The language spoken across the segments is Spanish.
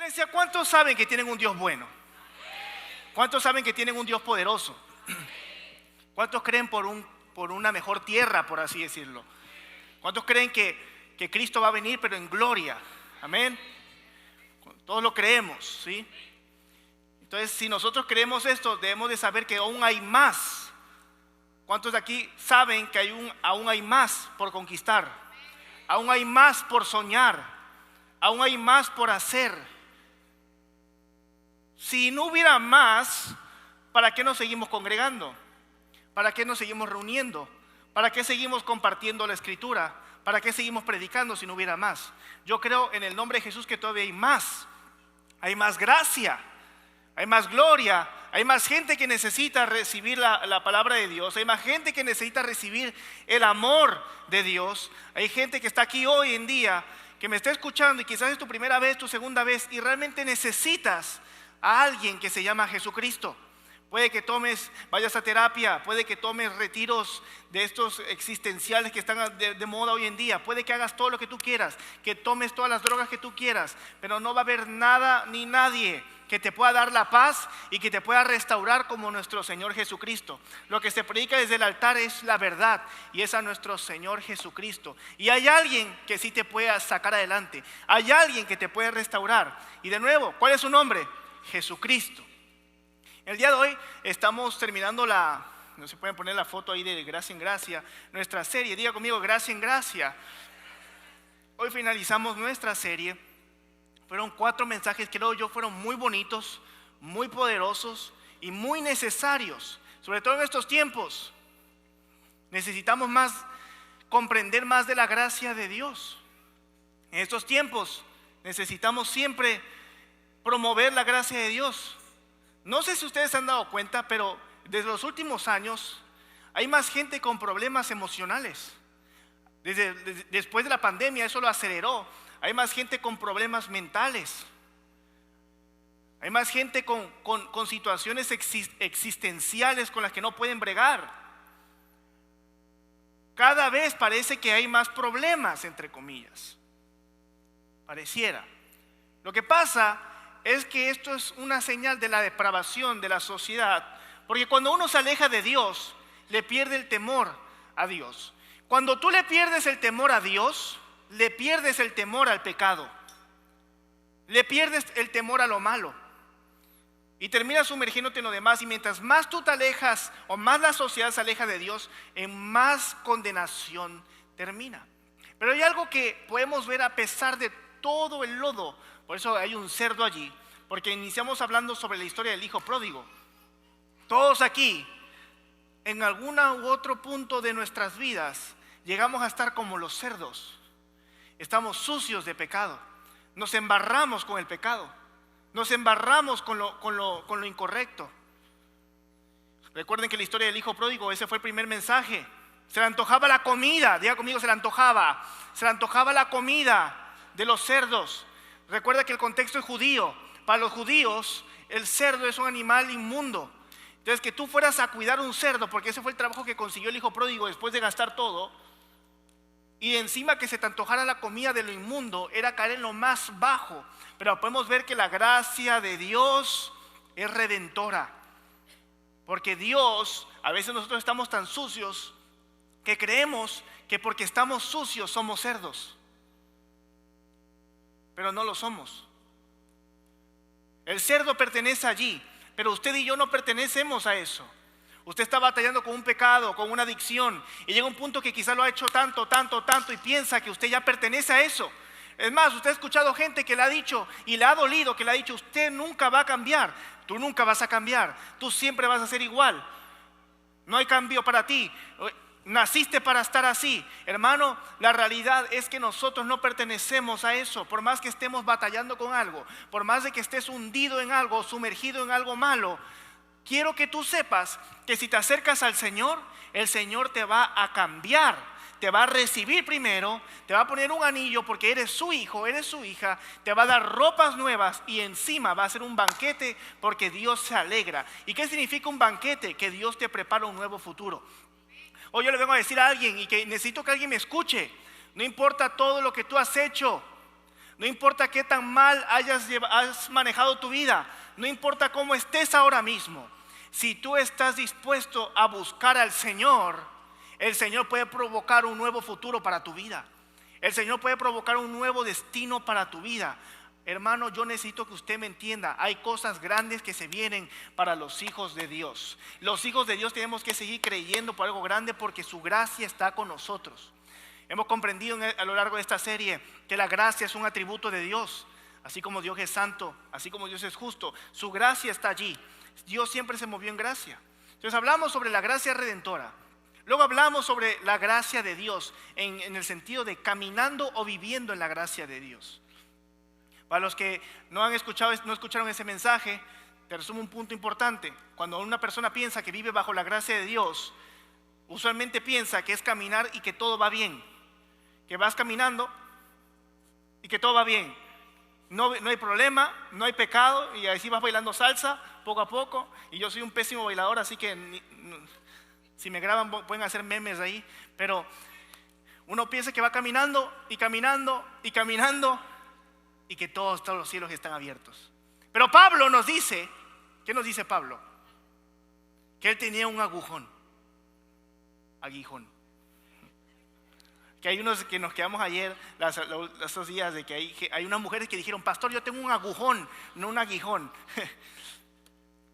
Iglesia, ¿cuántos saben que tienen un Dios bueno? ¿Cuántos saben que tienen un Dios poderoso? ¿Cuántos creen por una mejor tierra, por así decirlo? ¿Cuántos creen que Cristo va a venir, pero en gloria? Amén. Todos lo creemos, ¿sí? Entonces, si nosotros creemos esto, debemos de saber que aún hay más. ¿Cuántos de aquí saben que aún hay más por conquistar? Aún hay más por soñar. Aún hay más por hacer. Si no hubiera más, ¿para qué nos seguimos congregando? ¿Para qué nos seguimos reuniendo? ¿Para qué seguimos compartiendo la Escritura? ¿Para qué seguimos predicando si no hubiera más? Yo creo en el nombre de Jesús que todavía hay más. Hay más gracia, hay más gloria, hay más gente que necesita recibir la palabra de Dios. Hay más gente que necesita recibir el amor de Dios. Hay gente que está aquí hoy en día, que me está escuchando y quizás es tu primera vez, tu segunda vez, y realmente necesitas a alguien que se llama Jesucristo. Puede que vayas a terapia, puede que tomes retiros de estos existenciales que están de moda hoy en día. Puede que hagas todo lo que tú quieras, que tomes todas las drogas que tú quieras, pero no va a haber nada ni nadie que te pueda dar la paz y que te pueda restaurar como nuestro Señor Jesucristo. Lo que se predica desde el altar es la verdad y es a nuestro Señor Jesucristo. Y hay alguien que sí te puede sacar adelante, hay alguien que te puede restaurar. Y de nuevo, ¿cuál es su nombre? Jesucristo. El día de hoy estamos terminando no se pueden poner la foto ahí de Gracia en Gracia, nuestra serie. Diga conmigo, Gracia en Gracia. Hoy finalizamos nuestra serie. Fueron 4 mensajes que creo yo fueron muy bonitos, muy poderosos y muy necesarios. Sobre todo en estos tiempos. Necesitamos comprender más de la gracia de Dios. En estos tiempos necesitamos siempre promover la gracia de Dios. No sé si ustedes se han dado cuenta, pero desde los últimos años hay más gente con problemas emocionales. Después de la pandemia eso lo aceleró. Hay más gente con problemas mentales. Hay más gente con situaciones existenciales con las que no pueden bregar. Cada vez parece que hay más problemas, entre comillas. Pareciera. Lo que pasa es que esto es una señal de la depravación de la sociedad, porque cuando uno se aleja de Dios, le pierde el temor a Dios. Cuando tú le pierdes el temor a Dios, le pierdes el temor al pecado, le pierdes el temor a lo malo y terminas sumergiéndote en lo demás. Y mientras más tú te alejas o más la sociedad se aleja de Dios, en más condenación termina. Pero hay algo que podemos ver a pesar de todo el lodo. Por eso hay un cerdo allí, porque iniciamos hablando sobre la historia del hijo pródigo. Todos aquí, en algún u otro punto de nuestras vidas, llegamos a estar como los cerdos. Estamos sucios de pecado, nos embarramos con el pecado, nos embarramos con lo incorrecto. Recuerden que la historia del hijo pródigo, ese fue el primer mensaje. Se le antojaba la comida, diga conmigo, se le antojaba la comida de los cerdos. Recuerda que el contexto es judío. Para los judíos el cerdo es un animal inmundo. Entonces que tú fueras a cuidar un cerdo, porque ese fue el trabajo que consiguió el hijo pródigo después de gastar todo, y encima que se te antojara la comida de lo inmundo, era caer en lo más bajo. Pero podemos ver que la gracia de Dios es redentora, porque Dios, a veces nosotros estamos tan sucios que creemos que porque estamos sucios somos cerdos, pero no lo somos. El cerdo pertenece allí, pero usted y yo no pertenecemos a eso. Usted está batallando con un pecado, con una adicción, y llega un punto que quizá lo ha hecho tanto y piensa que usted ya pertenece a eso. Es más, usted ha escuchado gente que le ha dicho y le ha dolido, que le ha dicho: usted nunca va a cambiar, tú nunca vas a cambiar, tú siempre vas a ser igual, no hay cambio para ti, naciste para estar así. Hermano, la realidad es que nosotros no pertenecemos a eso. Por más que estemos batallando con algo, por más de que estés hundido en algo, sumergido en algo malo, quiero que tú sepas que si te acercas al Señor, el Señor te va a cambiar, te va a recibir primero, te va a poner un anillo porque eres su hijo, eres su hija, te va a dar ropas nuevas y encima va a ser un banquete porque Dios se alegra. ¿Y qué significa un banquete? Que Dios te prepara un nuevo futuro. Hoy yo le vengo a decir a alguien, y que necesito que alguien me escuche: no importa todo lo que tú has hecho, No importa qué tan mal has manejado tu vida, no importa cómo estés ahora mismo, si tú estás dispuesto a buscar al Señor, el Señor puede provocar un nuevo futuro para tu vida. El Señor puede provocar un nuevo destino para tu vida. Hermano, yo necesito que usted me entienda. Hay cosas grandes que se vienen para los hijos de Dios. Los hijos de Dios tenemos que seguir creyendo por algo grande, porque su gracia está con nosotros. Hemos comprendido a lo largo de esta serie que la gracia es un atributo de Dios. Así como Dios es santo, así como Dios es justo, su gracia está allí. Dios siempre se movió en gracia. Entonces hablamos sobre la gracia redentora. Luego hablamos sobre la gracia de Dios en el sentido de caminando o viviendo en la gracia de Dios. Para los que no escucharon ese mensaje, te resumo un punto importante. Cuando una persona piensa que vive bajo la gracia de Dios, usualmente piensa que es caminar y que todo va bien. Que vas caminando y que todo va bien. No hay problema, no hay pecado, y así vas bailando salsa poco a poco. Y yo soy un pésimo bailador, así que si me graban pueden hacer memes ahí. Pero uno piensa que va caminando y caminando y caminando y que todos los cielos están abiertos. Pero Pablo nos dice, ¿qué nos dice Pablo? Que él tenía un aguijón. Que hay unos que nos quedamos ayer, estos días, de que hay unas mujeres que dijeron: pastor, yo tengo un agujón, no un aguijón.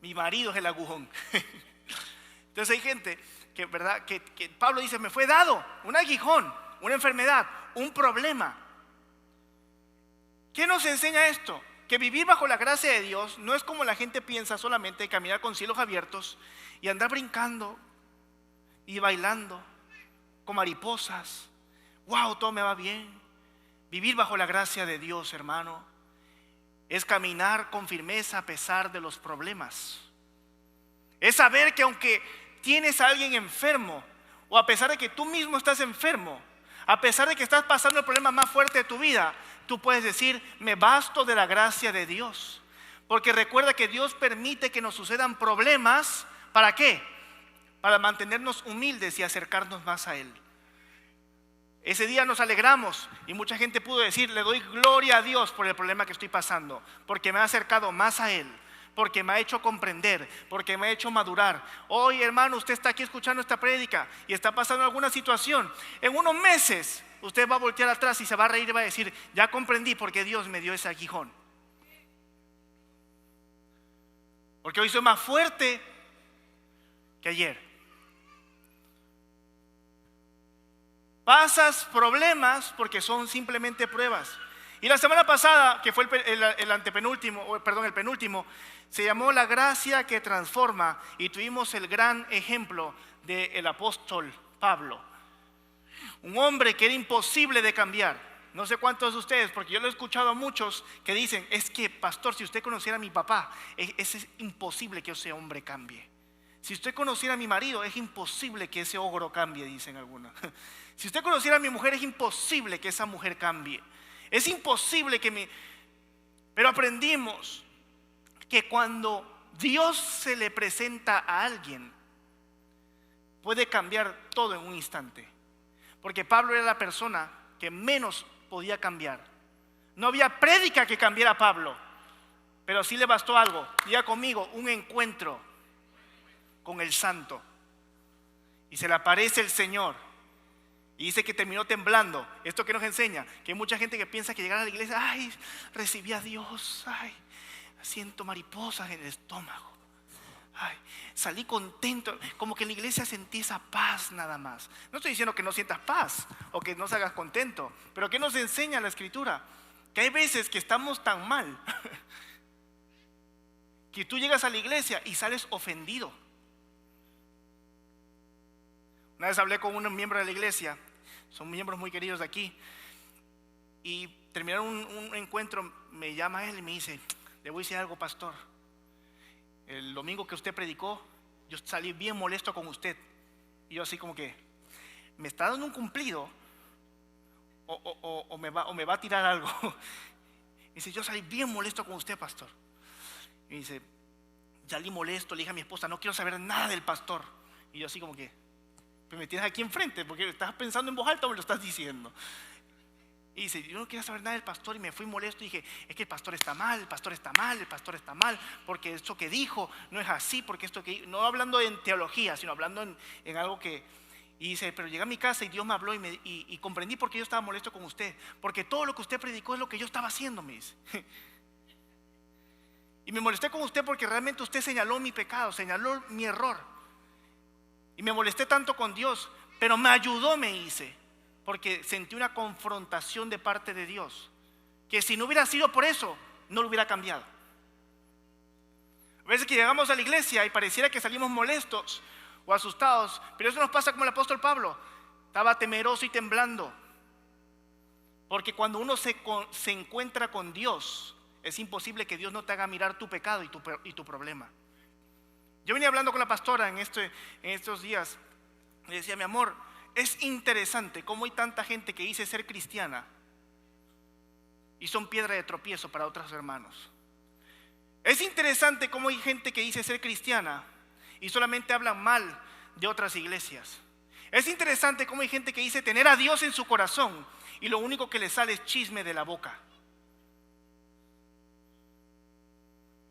Mi marido es el agujón. Entonces hay gente que, ¿verdad? Que Pablo dice: me fue dado un aguijón, una enfermedad, un problema. ¿Qué nos enseña esto? Que vivir bajo la gracia de Dios no es como la gente piensa, solamente caminar con cielos abiertos y andar brincando y bailando con mariposas. Wow, todo me va bien. Vivir bajo la gracia de Dios, hermano, es caminar con firmeza a pesar de los problemas. Es saber que aunque tienes a alguien enfermo, o a pesar de que tú mismo estás enfermo, a pesar de que estás pasando el problema más fuerte de tu vida, tú puedes decir: me basto de la gracia de Dios. Porque recuerda que Dios permite que nos sucedan problemas. ¿Para qué? Para mantenernos humildes y acercarnos más a Él. Ese día nos alegramos y mucha gente pudo decir: le doy gloria a Dios por el problema que estoy pasando, porque me ha acercado más a Él, porque me ha hecho comprender, porque me ha hecho madurar. Hoy, hermano, usted está aquí escuchando esta prédica y está pasando alguna situación. En unos meses usted va a voltear atrás y se va a reír y va a decir: ya comprendí por qué Dios me dio ese aguijón. Porque hoy soy más fuerte que ayer. Pasas problemas porque son simplemente pruebas. Y la semana pasada, que fue el penúltimo, se llamó La gracia que transforma, y tuvimos el gran ejemplo del apóstol Pablo. Un hombre que era imposible de cambiar. No sé cuántos de ustedes, porque yo lo he escuchado a muchos que dicen: es que, pastor, si usted conociera a mi papá, es imposible que ese hombre cambie. Si usted conociera a mi marido, es imposible que ese ogro cambie, dicen algunos. Si usted conociera a mi mujer, es imposible que esa mujer cambie. Es imposible Pero aprendimos que cuando Dios se le presenta a alguien, puede cambiar todo en un instante. Porque Pablo era la persona que menos podía cambiar. No había prédica que cambiara a Pablo, pero sí le bastó algo. Diga conmigo: un encuentro con el Santo. Y se le aparece el Señor y dice que terminó temblando. Esto que nos enseña que hay mucha gente que piensa que llegar a la iglesia: ay, recibí a Dios, ay, siento mariposas en el estómago, ay, salí contento, como que en la iglesia sentí esa paz nada más. No estoy diciendo que no sientas paz o que no salgas contento, pero ¿qué nos enseña la Escritura? Que hay veces que estamos tan mal que tú llegas a la iglesia y sales ofendido. Una vez hablé con un miembro de la iglesia, son miembros muy queridos de aquí, y terminaron un encuentro. Me llama él y me dice: le voy a decir algo, pastor. El domingo que usted predicó, yo salí bien molesto con usted. Y yo así como que: ¿me está dando un cumplido? ¿O me va a tirar algo? Y dice: yo salí bien molesto con usted, pastor. Y dice: salí molesto, le dije a mi esposa: no quiero saber nada del pastor. Y yo así como que: me tienes aquí enfrente, porque estás pensando en voz alta o me lo estás diciendo. Y dice, yo no quería saber nada del pastor y me fui molesto y dije, es que el pastor está mal, el pastor está mal, el pastor está mal, porque esto que dijo no es así, porque esto que... No hablando en teología, sino hablando en algo que... Y dice, pero llegué a mi casa y Dios me habló y comprendí por qué yo estaba molesto con usted, porque todo lo que usted predicó es lo que yo estaba haciendo, me dice. Y me molesté con usted porque realmente usted señaló mi pecado, señaló mi error. Y me molesté tanto con Dios, pero me ayudó, me dice, porque sentí una confrontación de parte de Dios, que si no hubiera sido por eso, no lo hubiera cambiado. A veces que llegamos a la iglesia y pareciera que salimos molestos o asustados, pero eso nos pasa como el apóstol Pablo. Estaba temeroso y temblando, porque cuando uno se encuentra con Dios, es imposible que Dios no te haga mirar tu pecado y tu problema. Yo venía hablando con la pastora en estos días. Le decía, mi amor, es interesante cómo hay tanta gente que dice ser cristiana y son piedra de tropiezo para otros hermanos. Es interesante cómo hay gente que dice ser cristiana y solamente hablan mal de otras iglesias. Es interesante cómo hay gente que dice tener a Dios en su corazón y lo único que le sale es chisme de la boca.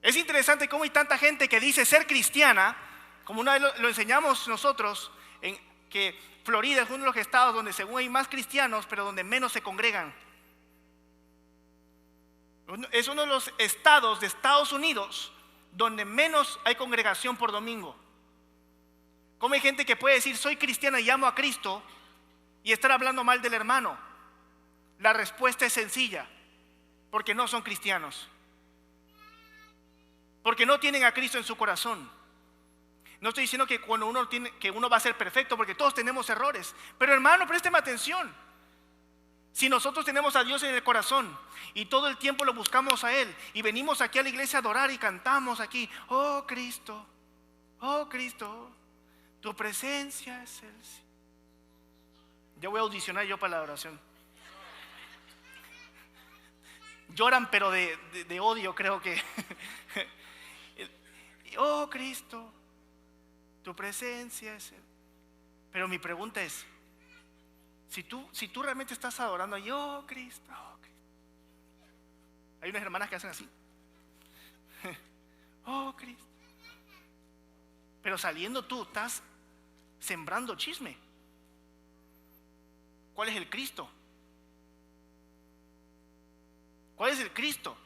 Es interesante cómo hay tanta gente que dice ser cristiana, como una vez lo enseñamos nosotros, que Florida es uno de los estados donde según hay más cristianos, pero donde menos se congregan. Es uno de los estados de Estados Unidos donde menos hay congregación por domingo. Como hay gente que puede decir soy cristiana y amo a Cristo y estar hablando mal del hermano. La respuesta es sencilla, porque no son cristianos, porque no tienen a Cristo en su corazón. No estoy diciendo que cuando uno va a ser perfecto, porque todos tenemos errores, pero hermano, présteme atención. Si nosotros tenemos a Dios en el corazón y todo el tiempo lo buscamos a Él y venimos aquí a la iglesia a adorar y cantamos aquí, oh Cristo, tu presencia es el... Yo voy a audicionar yo para la oración. Lloran pero de odio, creo que. Oh Cristo, tu presencia es el... Pero mi pregunta es, si tú realmente estás adorando ahí, oh Cristo, hay unas hermanas que hacen así, oh Cristo, pero saliendo tú estás sembrando chisme. ¿Cuál es el Cristo? ¿Cuál es el Cristo?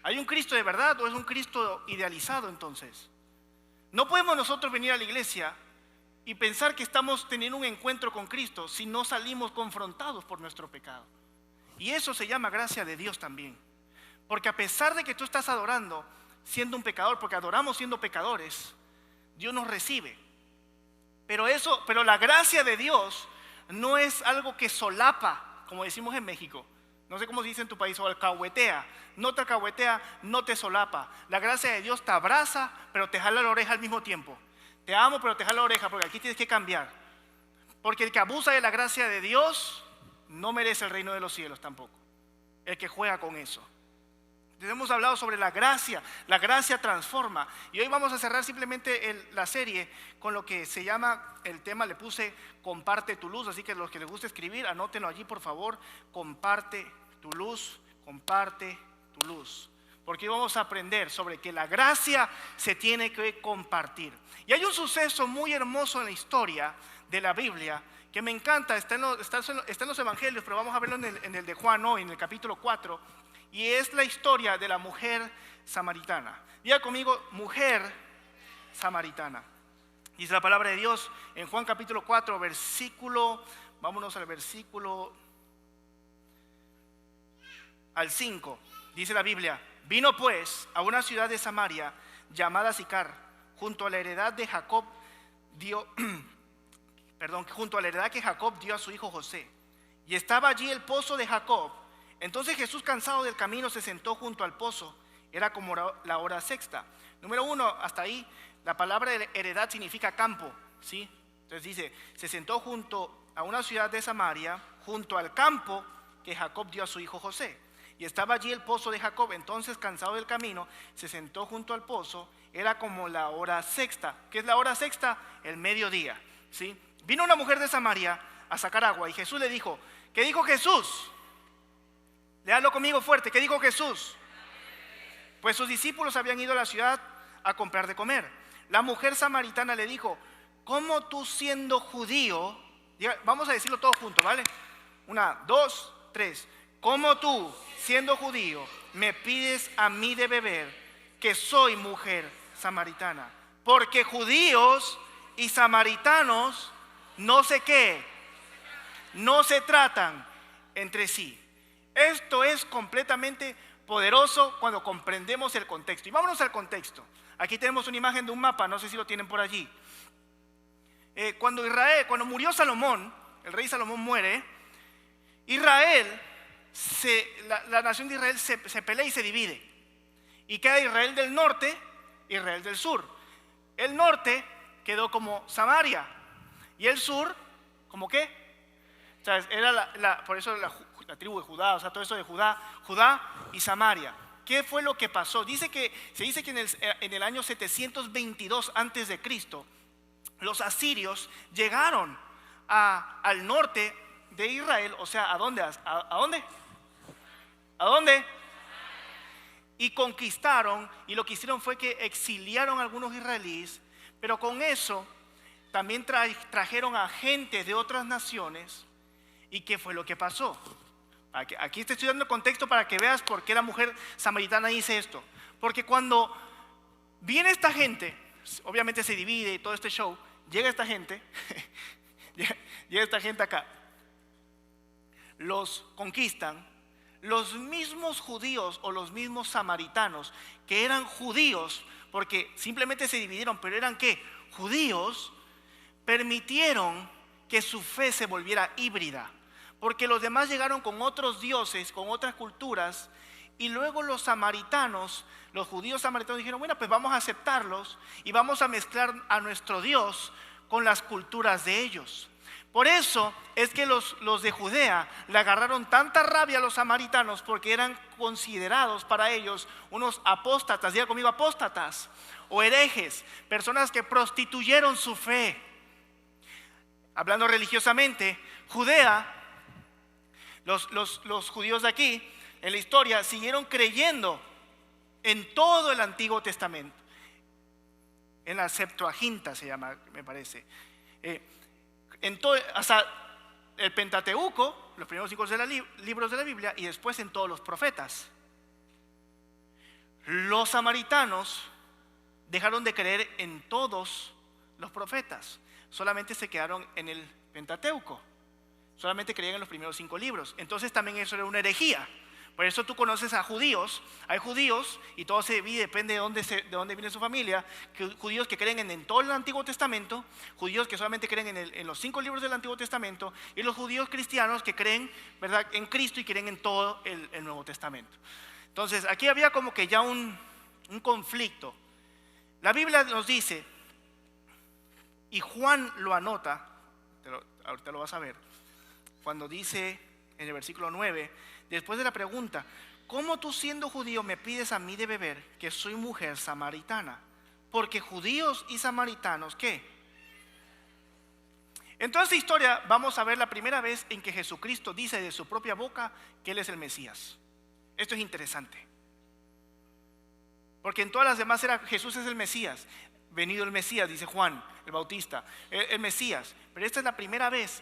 ¿Hay un Cristo de verdad o es un Cristo idealizado entonces? No podemos nosotros venir a la iglesia y pensar que estamos teniendo un encuentro con Cristo si no salimos confrontados por nuestro pecado. Y eso se llama gracia de Dios también. Porque a pesar de que tú estás adorando siendo un pecador, porque adoramos siendo pecadores, Dios nos recibe. Pero la gracia de Dios no es algo que solapa, como decimos en México. No sé cómo se dice en tu país, o alcahuetea. No te alcahuetea, no te solapa. La gracia de Dios te abraza, pero te jala la oreja al mismo tiempo. Te amo, pero te jala la oreja, porque aquí tienes que cambiar. Porque el que abusa de la gracia de Dios no merece el reino de los cielos tampoco. El que juega con eso. Entonces hemos hablado sobre la gracia transforma. Y hoy vamos a cerrar simplemente la serie con lo que se llama, el tema le puse comparte tu luz. Así que los que les guste escribir, anótenlo allí por favor. Comparte tu luz, comparte tu luz. Porque hoy vamos a aprender sobre que la gracia se tiene que compartir. Y hay un suceso muy hermoso en la historia de la Biblia que me encanta, está en los evangelios, pero vamos a verlo en el de Juan hoy, en el capítulo 4. Y es la historia de la mujer samaritana. Diga conmigo, mujer samaritana. Dice la palabra de Dios en Juan capítulo 4, vámonos al versículo al 5. Dice la Biblia: vino pues a una ciudad de Samaria llamada Sicar, junto a la heredad que Jacob dio a su hijo José. Y estaba allí el pozo de Jacob. Entonces Jesús, cansado del camino, se sentó junto al pozo. Era como la hora sexta. Número 1, hasta ahí, la palabra heredad significa campo, ¿sí? Entonces dice, se sentó junto a una ciudad de Samaria, junto al campo que Jacob dio a su hijo José. Y estaba allí el pozo de Jacob. Entonces, cansado del camino, se sentó junto al pozo. Era como la hora sexta. ¿Qué es la hora sexta? El mediodía, ¿sí? Vino una mujer de Samaria a sacar agua y Jesús le dijo, ¿Qué dijo Jesús? Léalo conmigo fuerte. ¿Qué dijo Jesús? Pues sus discípulos habían ido a la ciudad a comprar de comer. La mujer samaritana le dijo: ¿cómo tú siendo judío? Vamos a decirlo todos juntos, ¿vale? 1, 2, 3. ¿Cómo tú siendo judío me pides a mí de beber, que soy mujer samaritana? Porque judíos y samaritanos no sé qué, no se tratan entre sí. Esto es completamente poderoso cuando comprendemos el contexto. Y vámonos al contexto. Aquí tenemos una imagen de un mapa, no sé si lo tienen por allí. Cuando murió Salomón, el rey Salomón muere, Israel, la nación de Israel se pelea y se divide. Y queda Israel del norte, Israel del sur. El norte quedó como Samaria y el sur, ¿como qué? O sea, era por eso la tribu de Judá, o sea, todo eso de Judá y Samaria. ¿Qué fue lo que pasó? Se dice que en el año 722 antes de Cristo, los asirios llegaron al norte de Israel, o sea, ¿a dónde? ¿A dónde? ¿A dónde? Y conquistaron, y lo que hicieron fue que exiliaron a algunos israelíes, pero con eso también trajeron a gente de otras naciones. ¿Y qué fue lo que pasó? Aquí te estoy dando el contexto para que veas por qué la mujer samaritana dice esto. Porque cuando viene esta gente, obviamente se divide y todo este show, llega esta gente, llega esta gente acá, los conquistan. Los mismos judíos o los mismos samaritanos que eran judíos, porque simplemente se dividieron, pero eran ¿qué? Judíos, permitieron que su fe se volviera híbrida, porque los demás llegaron con otros dioses, con otras culturas, y luego los samaritanos, los judíos samaritanos dijeron: bueno, pues vamos a aceptarlos y vamos a mezclar a nuestro Dios con las culturas de ellos. Por eso es que los de Judea le agarraron tanta rabia a los samaritanos, porque eran considerados para ellos unos apóstatas, diga conmigo, apóstatas o herejes, personas que prostituyeron su fe. Hablando religiosamente, Judea, los judíos de aquí, en la historia, siguieron creyendo en todo el Antiguo Testamento. En la Septuaginta se llama, me parece. Hasta el Pentateuco, los primeros 5 libros de la Biblia, y después en todos los profetas. Los samaritanos dejaron de creer en todos los profetas, solamente se quedaron en el Pentateuco, solamente creían en los primeros 5 libros. Entonces también eso era una herejía. Por eso tú conoces a judíos, hay judíos, y todo se divide, depende de dónde viene su familia, judíos que creen en todo el Antiguo Testamento, judíos que solamente creen en los 5 libros del Antiguo Testamento, y los judíos cristianos que creen, ¿verdad?, en Cristo y creen en todo el Nuevo Testamento. Entonces aquí había como que ya un conflicto. La Biblia nos dice, y Juan lo anota, ahorita lo vas a ver, cuando dice en el versículo 9, después de la pregunta: ¿cómo tú siendo judío me pides a mí de beber, que soy mujer samaritana? Porque judíos y samaritanos, ¿qué? En toda esta historia vamos a ver la primera vez en que Jesucristo dice de su propia boca que Él es el Mesías. Esto es interesante, porque en todas las demás era Jesús es el Mesías, venido el Mesías, dice Juan el Bautista, el Mesías. Pero esta es la primera vez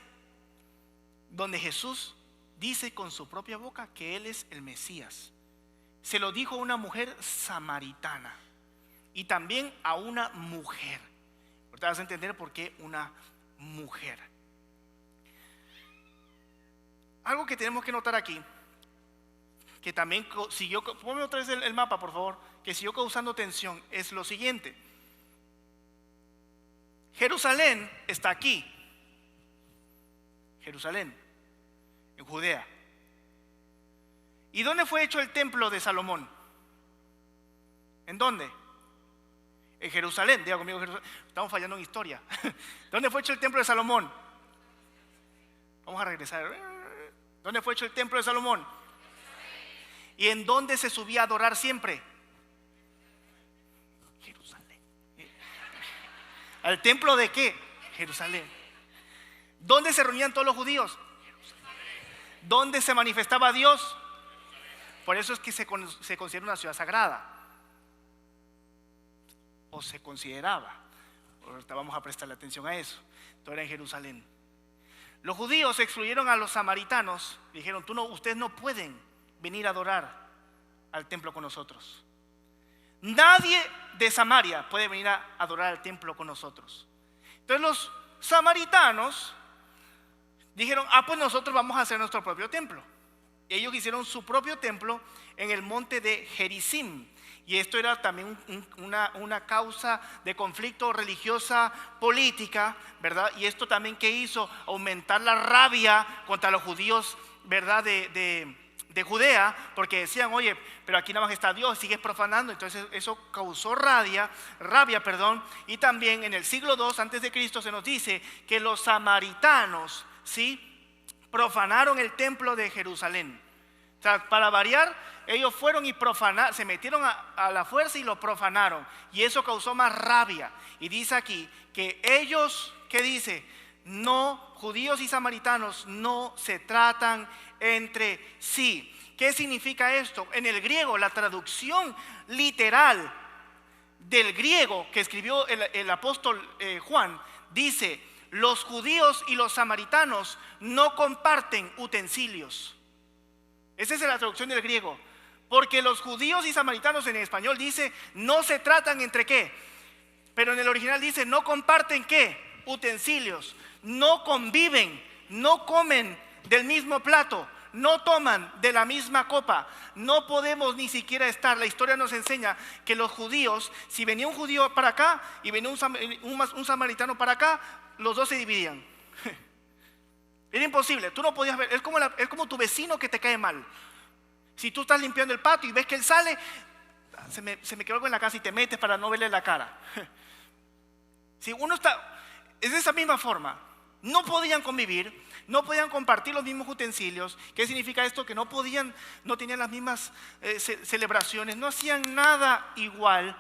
donde Jesús dice con su propia boca que Él es el Mesías. Se lo dijo a una mujer samaritana y también a una mujer. Ahorita vas a entender por qué una mujer. Algo que tenemos que notar aquí, que también siguió, ponme otra vez el mapa por favor, que siguió causando tensión, es lo siguiente. Jerusalén está aquí. Jerusalén, en Judea. ¿Y dónde fue hecho el templo de Salomón? ¿En dónde? En Jerusalén, diga conmigo, Jerusalén. Estamos fallando en historia. ¿Dónde fue hecho el templo de Salomón? Vamos a regresar. ¿Dónde fue hecho el templo de Salomón? ¿Y en dónde se subía a adorar siempre? Jerusalén. ¿Al templo de qué? Jerusalén. ¿Dónde se reunían todos los judíos? ¿Dónde se manifestaba Dios? Por eso es que se considera una ciudad sagrada. O se consideraba. Ahorita vamos a prestarle atención a eso. Todo era en Jerusalén. Los judíos excluyeron a los samaritanos. Dijeron, ustedes no pueden venir a adorar al templo con nosotros. Nadie de Samaria puede venir a adorar al templo con nosotros. Entonces los samaritanos dijeron, pues nosotros vamos a hacer nuestro propio templo. Y ellos hicieron su propio templo en el monte de Gerizim. Y esto era también una causa de conflicto religiosa, política, ¿verdad? Y esto también que hizo aumentar la rabia contra los judíos, ¿verdad? De Judea, porque decían, oye, pero aquí nada más está Dios, sigues profanando. Entonces eso causó rabia, y también en el siglo II antes de Cristo se nos dice que los samaritanos, ¿sí?, profanaron el templo de Jerusalén. O sea, para variar, ellos fueron y profanaron, se metieron a la fuerza y lo profanaron, y eso causó más rabia. Y dice aquí que ellos, ¿qué dice? No, judíos y samaritanos no se tratan entre sí. ¿Qué significa esto? En el griego, la traducción literal del griego que escribió el apóstol Juan dice: los judíos y los samaritanos no comparten utensilios. Esa es la traducción del griego. Porque los judíos y samaritanos en español dice no se tratan entre qué, pero en el original dice no comparten qué, utensilios, no conviven, no comen del mismo plato, no toman de la misma copa. No podemos ni siquiera estar. La historia nos enseña que los judíos, si venía un judío para acá y venía un samaritano para acá, los dos se dividían. Era imposible, tú no podías ver. Es como tu vecino que te cae mal. Si tú estás limpiando el patio y ves que él sale, se me quedó algo en la casa, y te metes para no verle la cara. Si uno está, es de esa misma forma. No podían convivir, no podían compartir los mismos utensilios. ¿Qué significa esto? Que no tenían las mismas celebraciones, no hacían nada igual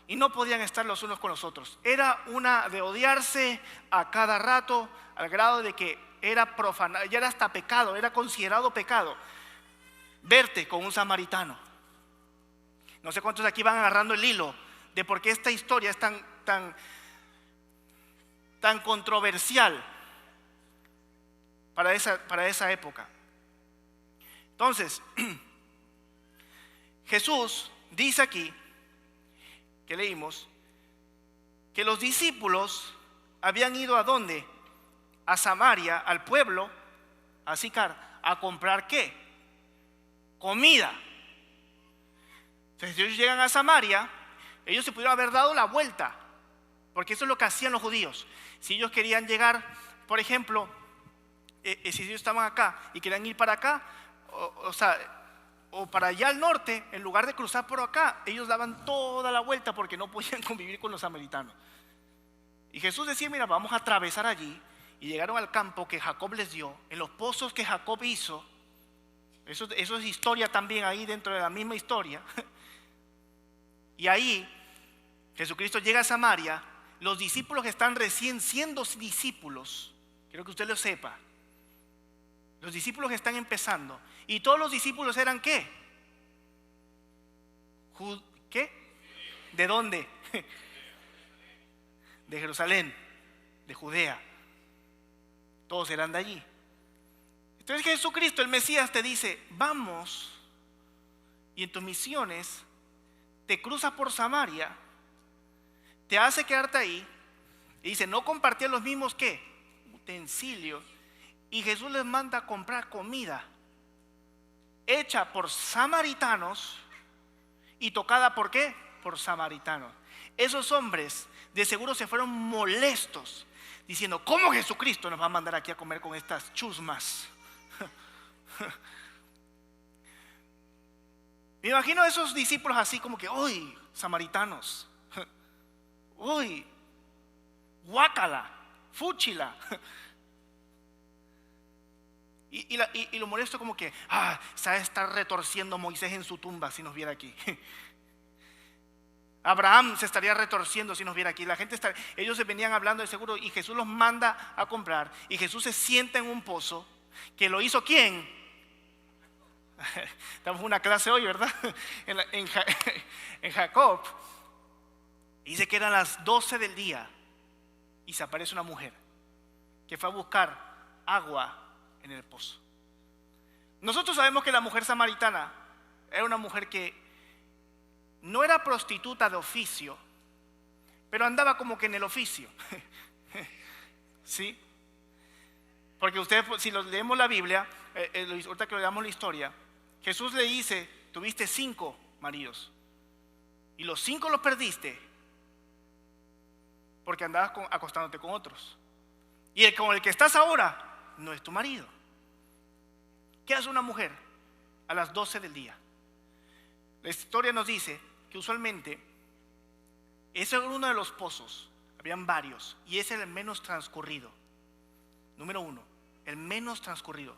y no podían estar los unos con los otros. Era una de odiarse a cada rato, al grado de que era profanado, ya era hasta pecado, era considerado pecado verte con un samaritano. No sé cuántos de aquí van agarrando el hilo de por qué esta historia es tan controversial para esa época. Entonces, Jesús dice aquí, que leímos, que los discípulos habían ido ¿a dónde? A Samaria, al pueblo, a Sicar, a comprar ¿qué? Comida. Entonces, si ellos llegan a Samaria, ellos se pudieron haber dado la vuelta, porque eso es lo que hacían los judíos. Si ellos querían llegar, por ejemplo, si ellos estaban acá y querían ir para acá, o para allá al norte, en lugar de cruzar por acá, ellos daban toda la vuelta porque no podían convivir con los samaritanos. Y Jesús decía, mira, vamos a atravesar allí. Y llegaron al campo que Jacob les dio, en los pozos que Jacob hizo. Eso es historia también ahí dentro de la misma historia. Y ahí Jesucristo llega a Samaria. Los discípulos que están recién siendo discípulos, quiero que usted lo sepa, los discípulos que están empezando, y todos los discípulos eran ¿qué? ¿Qué? ¿De dónde? De Jerusalén, de Judea. Todos eran de allí. Entonces Jesucristo, el Mesías, te dice, vamos, y en tus misiones te cruzas por Samaria, te hace quedarte ahí, y dice, no compartían los mismos ¿qué? Utensilios. Y Jesús les manda a comprar comida hecha por samaritanos y tocada ¿por qué? Por samaritanos. Esos hombres de seguro se fueron molestos, diciendo, ¿cómo Jesucristo nos va a mandar aquí a comer con estas chusmas? Me imagino a esos discípulos así como que, uy, samaritanos, uy, guácala, fúchila. Y lo molesto como que, se está retorciendo Moisés en su tumba si nos viera aquí. Abraham se estaría retorciendo si nos viera aquí. Ellos se venían hablando de seguro, y Jesús los manda a comprar. Y Jesús se sienta en un pozo. ¿Que lo hizo quién? Estamos en una clase hoy, ¿verdad? En Jacob. Dice que eran las 12 del día y se aparece una mujer que fue a buscar agua en el pozo. Nosotros sabemos que la mujer samaritana era una mujer que no era prostituta de oficio, pero andaba como que en el oficio. ¿Sí? Porque ustedes, si leemos la Biblia, ahorita que leamos la historia, Jesús le dice: tuviste 5 maridos y los 5 los perdiste porque andabas acostándote con otros, y el con el que estás ahora no es tu marido. ¿Qué hace una mujer a las 12 del día? La historia nos dice que usualmente ese era uno de los pozos, habían varios, y ese era el menos transcurrido. Número 1, el menos transcurrido.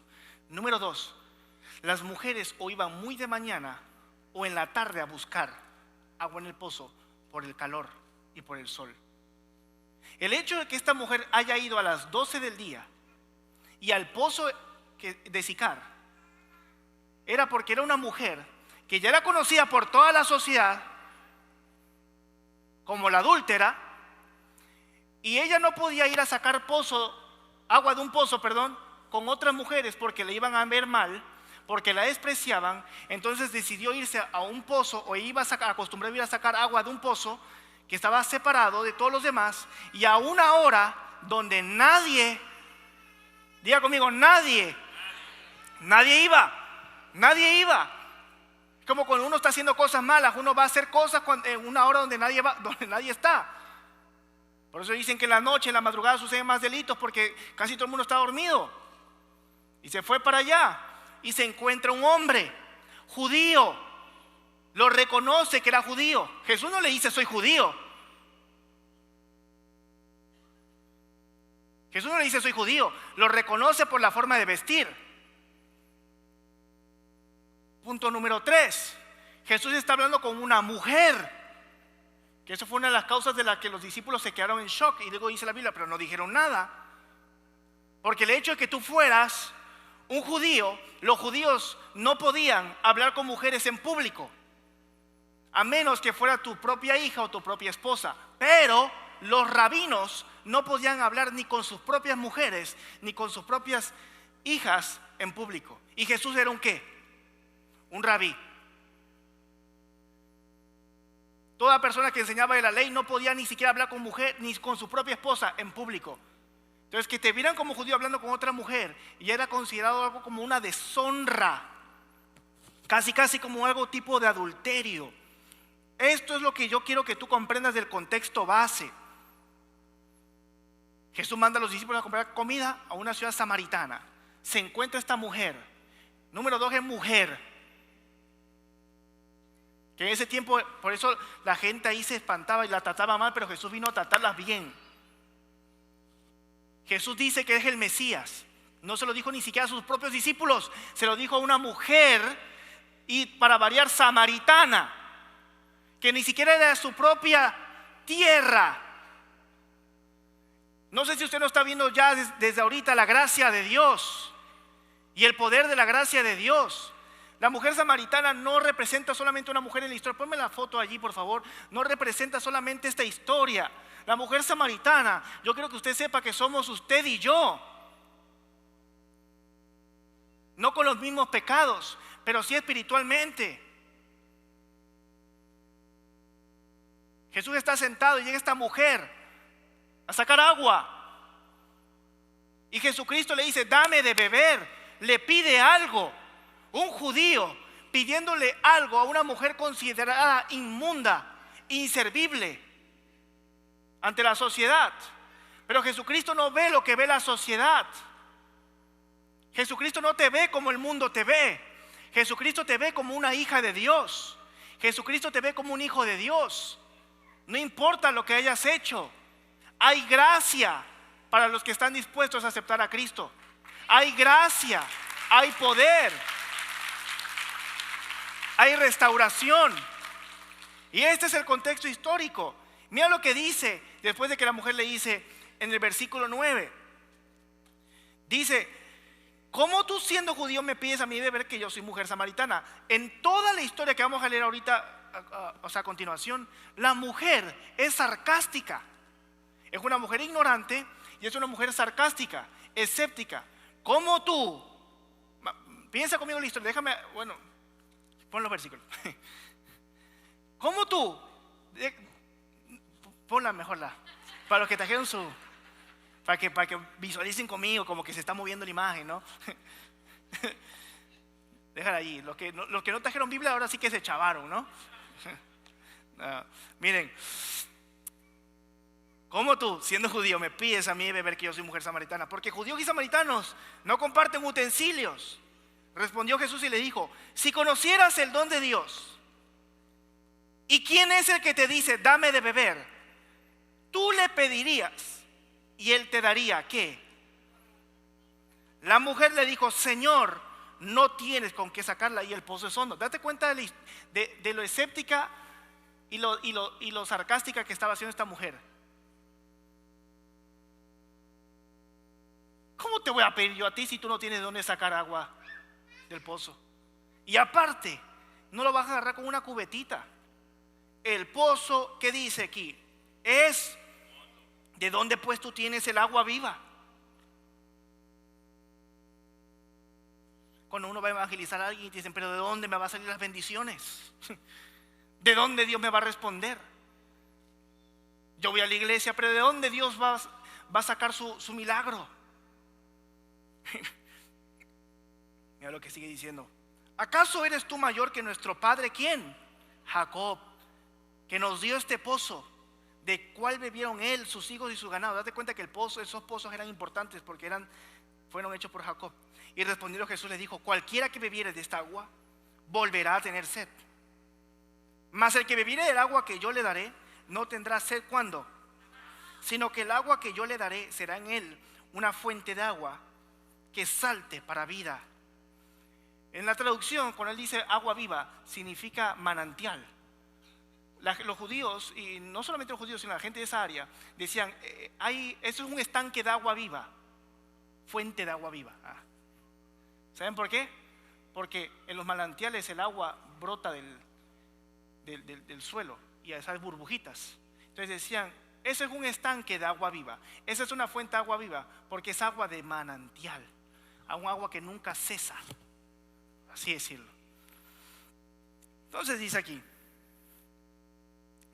Número 2, las mujeres o iban muy de mañana o en la tarde a buscar agua en el pozo por el calor y por el sol. El hecho de que esta mujer haya ido a las 12 del día y al pozo de Sicar era porque era una mujer que ya era conocida por toda la sociedad como la adúltera, y ella no podía ir a sacar agua de un pozo, con otras mujeres porque le iban a ver mal, porque la despreciaban. Entonces decidió irse a un pozo, o acostumbraba a ir a sacar agua de un pozo que estaba separado de todos los demás, y a una hora donde nadie, diga conmigo, nadie iba. Como cuando uno está haciendo cosas malas, uno va a hacer cosas en una hora donde nadie está. Por eso dicen que en la noche, en la madrugada suceden más delitos, porque casi todo el mundo está dormido. Y se fue para allá y se encuentra un hombre judío, lo reconoce que era judío. Jesús no le dice soy judío. Jesús no le dice soy judío, lo reconoce por la forma de vestir. Punto número 3, Jesús está hablando con una mujer, que eso fue una de las causas de las que los discípulos se quedaron en shock. Y luego dice la Biblia, pero no dijeron nada, porque el hecho de que tú fueras un judío, los judíos no podían hablar con mujeres en público, a menos que fuera tu propia hija o tu propia esposa. Pero los rabinos no podían hablar ni con sus propias mujeres ni con sus propias hijas en público. ¿Y Jesús era un qué? Un rabí. Toda persona que enseñaba de la ley no podía ni siquiera hablar con mujer ni con su propia esposa en público. Entonces, que te vieran como judío hablando con otra mujer ya era considerado algo como una deshonra, casi como algo tipo de adulterio. Esto es lo que yo quiero que tú comprendas del contexto base. Jesús manda a los discípulos a comprar comida a una ciudad samaritana. Se encuentra esta mujer. Número 2 es mujer. Que en ese tiempo, por eso la gente ahí se espantaba y la trataba mal, pero Jesús vino a tratarlas bien. Jesús dice que es el Mesías. No se lo dijo ni siquiera a sus propios discípulos, se lo dijo a una mujer, y para variar samaritana, que ni siquiera era de su propia tierra. No sé si usted no está viendo ya desde ahorita la gracia de Dios y el poder de la gracia de Dios. La mujer samaritana no representa solamente una mujer en la historia. Ponme la foto allí, por favor. No representa solamente esta historia. La mujer samaritana, yo quiero que usted sepa que somos usted y yo. No con los mismos pecados, pero sí espiritualmente. Jesús está sentado y llega esta mujer a sacar agua. Y Jesucristo le dice, dame de beber. Le pide algo. Un judío pidiéndole algo a una mujer considerada inmunda, inservible ante la sociedad. Pero Jesucristo no ve lo que ve la sociedad. Jesucristo no te ve como el mundo te ve. Jesucristo te ve como una hija de Dios. Jesucristo te ve como un hijo de Dios. No importa lo que hayas hecho. Hay gracia para los que están dispuestos a aceptar a Cristo. Hay gracia, hay poder, hay restauración. Y este es el contexto histórico. Mira lo que dice después de que la mujer le dice en el versículo 9. Dice, ¿cómo tú siendo judío me pides a mí beber que yo soy mujer samaritana? En toda la historia que vamos a leer ahorita, o sea, a continuación, la mujer es sarcástica. Es una mujer ignorante y es una mujer sarcástica, escéptica. ¿Cómo tú? Piensa conmigo en la historia, déjame, bueno, pon los versículos. ¿Cómo tú? Ponla mejor para los que trajeron para que visualicen conmigo como que se está moviendo la imagen, ¿no? Déjala allí. Los que no trajeron Biblia ahora sí que se chavaron, ¿no? Miren, ¿cómo tú, siendo judío, me pides a mí beber que yo soy mujer samaritana? Porque judíos y samaritanos no comparten utensilios. Respondió Jesús y le dijo: si conocieras el don de Dios, ¿y quién es el que te dice dame de beber? Tú le pedirías y él te daría, ¿qué? La mujer le dijo: Señor, no tienes con qué sacarla y el pozo es hondo. Date cuenta de lo escéptica y lo sarcástica que estaba haciendo esta mujer. ¿Cómo te voy a pedir yo a ti si tú no tienes de dónde sacar agua del pozo? Y aparte, no lo vas a agarrar con una cubetita. El pozo, ¿qué dice aquí? Es de dónde pues tú tienes el agua viva. Cuando uno va a evangelizar a alguien y te dicen: pero ¿de dónde me van a salir las bendiciones? ¿De dónde Dios me va a responder? Yo voy a la iglesia, pero ¿de dónde Dios va a sacar su milagro? Mira lo que sigue diciendo: ¿acaso eres tú mayor que nuestro padre? ¿Quién? Jacob, que nos dio este pozo, de cuál bebieron él, sus hijos y su ganado. Date cuenta que esos pozos eran importantes porque fueron hechos por Jacob. Y respondiendo Jesús les dijo: cualquiera que bebiere de esta agua volverá a tener sed, mas el que bebiere del agua que yo le daré no tendrá sed. ¿Cuándo? Sino que el agua que yo le daré será en él una fuente de agua que salte para vida. En la traducción, cuando él dice agua viva, significa manantial. Los judíos, y no solamente los judíos, sino la gente de esa área, decían: eso es un estanque de agua viva, fuente de agua viva. ¿Saben por qué? Porque en los manantiales el agua brota del suelo y a esas burbujitas. Entonces decían: ese es un estanque de agua viva, esa es una fuente de agua viva, porque es agua de manantial, un agua que nunca cesa, así decirlo. Entonces dice aquí,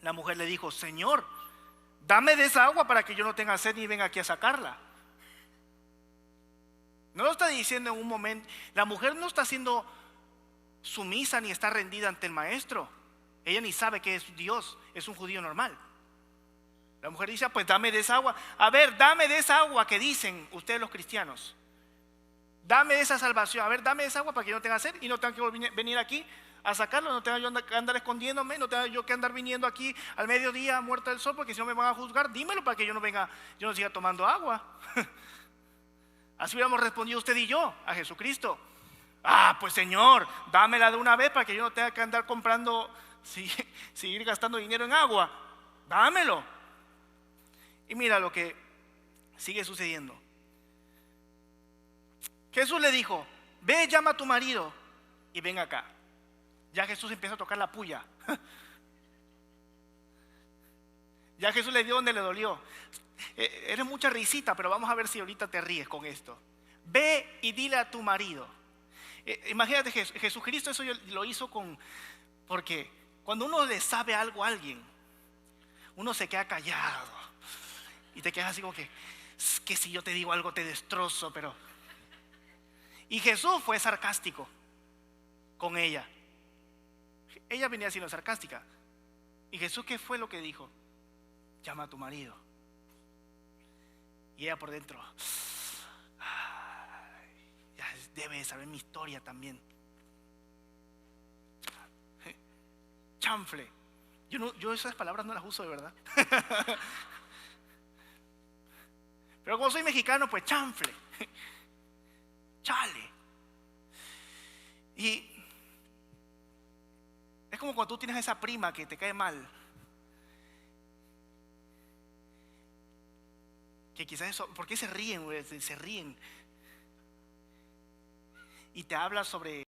la mujer le dijo: Señor, dame de esa agua para que yo no tenga sed ni venga aquí a sacarla. No lo está diciendo en un momento. La mujer no está siendo sumisa ni está rendida ante el maestro. Ella ni sabe que es Dios, es un judío normal. La mujer dice: pues dame de esa agua. A ver, dame de esa agua que dicen ustedes los cristianos. Dame de esa salvación. A ver, dame de esa agua para que yo no tenga sed y no tenga que venir aquí a sacarlo. No tenga yo que andar escondiéndome, no tenga yo que andar viniendo aquí al mediodía muerta del sol, porque si no me van a juzgar. Dímelo para que yo no siga tomando agua. Así hubiéramos respondido usted y yo a Jesucristo. Pues Señor, dámela de una vez para que yo no tenga que andar comprando, seguir gastando dinero en agua. Dámelo. Y mira lo que sigue sucediendo. Jesús le dijo: ve, llama a tu marido y ven acá. Ya Jesús empieza a tocar la puya. Ya Jesús le dio donde le dolió. Eres mucha risita, pero vamos a ver si ahorita te ríes con esto. Ve y dile a tu marido. Imagínate, Jesucristo eso lo hizo porque cuando uno le sabe algo a alguien, uno se queda callado y te quedas así como que si yo te digo algo te destrozo, pero... Y Jesús fue sarcástico con ella. Ella venía siendo sarcástica. ¿Y Jesús qué fue lo que dijo? Llama a tu marido. Y ella por dentro, ya debe saber mi historia también. Chanfle. Yo esas palabras no las uso de verdad. Pero como soy mexicano, pues chanfle. Chale. Y es como cuando tú tienes a esa prima que te cae mal, que quizás eso, ¿por qué se ríen? Se ríen. y te habla sobre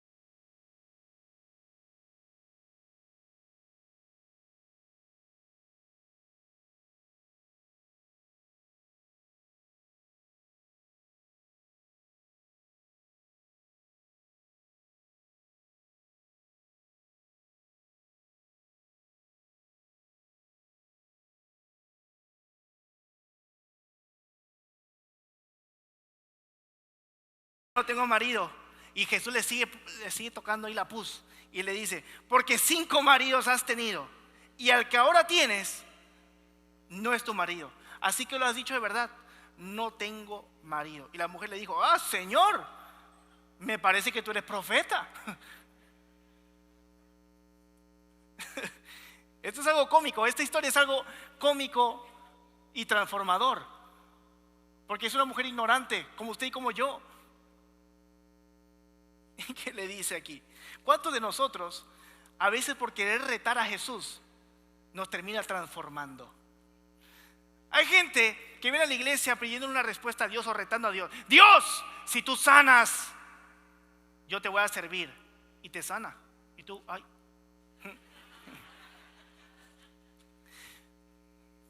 no tengo marido, y Jesús le sigue tocando ahí la pus y le dice, porque 5 maridos has tenido y al que ahora tienes no es tu marido, así que lo has dicho de verdad, no tengo marido. Y la mujer le dijo, Señor, me parece que tú eres profeta. Esto es algo cómico, esta historia es algo cómico y transformador, porque es una mujer ignorante como usted y como yo. ¿Y qué le dice aquí? ¿Cuántos de nosotros a veces por querer retar a Jesús nos termina transformando? Hay gente que viene a la iglesia pidiendo una respuesta a Dios o retando a Dios. Dios, si tú sanas, yo te voy a servir. Y te sana. Y tú,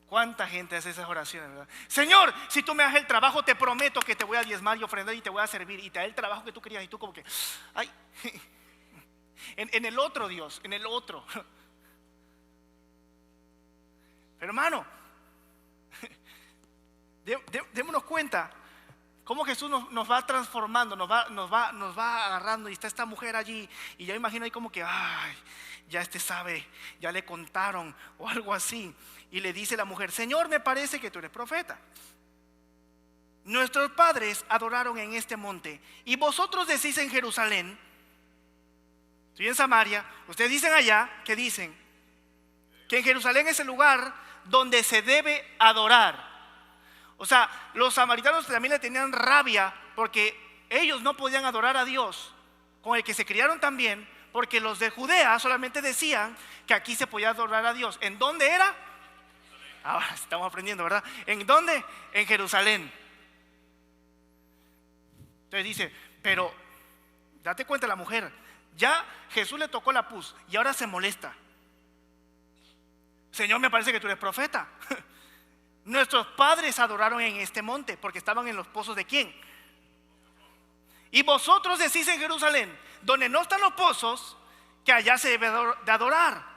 ¿cuánta gente hace esas oraciones, verdad? Señor, si tú me das el trabajo, te prometo que te voy a diezmar y ofrendar y te voy a servir. Y te da el trabajo que tú querías y tú como que, en el otro Dios, en el otro. Pero hermano, démonos cuenta cómo Jesús nos va transformando, nos va agarrando. Y está esta mujer allí y ya me imagino ahí como que, ya sabe, ya le contaron o algo así. Y le dice la mujer, Señor, me parece que tú eres profeta. Nuestros padres adoraron en este monte y vosotros decís en Jerusalén. Estoy en Samaria, ustedes dicen allá, ¿qué dicen? Que en Jerusalén es el lugar donde se debe adorar. O sea, los samaritanos también le tenían rabia porque ellos no podían adorar a Dios, con el que se criaron también, porque los de Judea solamente decían que aquí se podía adorar a Dios. ¿En dónde era? Ahora estamos aprendiendo, ¿verdad? ¿En dónde? En Jerusalén. Entonces dice, pero date cuenta, la mujer, ya Jesús le tocó la pus y ahora se molesta. Señor, me parece que tú eres profeta. Nuestros padres adoraron en este monte porque estaban en los pozos de ¿quién? Y vosotros decís en Jerusalén, donde no están los pozos, que allá se debe de adorar.